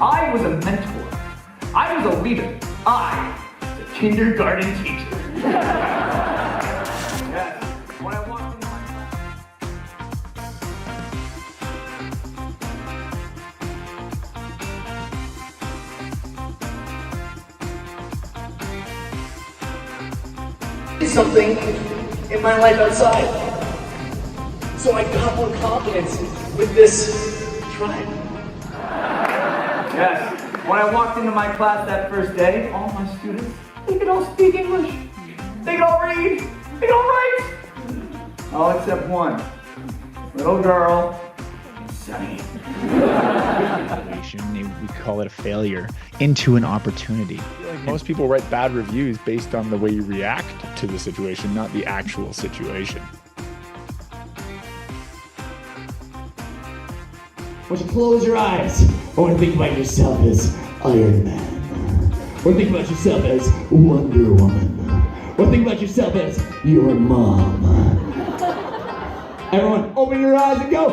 I was a mentor. I was a leader. I was a kindergarten teacher. Yes, when I walked into my something in my life outside. So I got more confidence with this tribe. Yes, when I walked into my class that first day, all my students, they could all speak English. They could all read. They could all write. All except one. Little girl, Sunny. We call it a failure into an opportunity. Most people write bad reviews based on the way you react to the situation, not the actual situation. I want you to close your eyes. I want you to think about yourself as Iron Man. I want you to think about yourself as Wonder Woman. I want you to think about yourself as your mom. Everyone, open your eyes and go,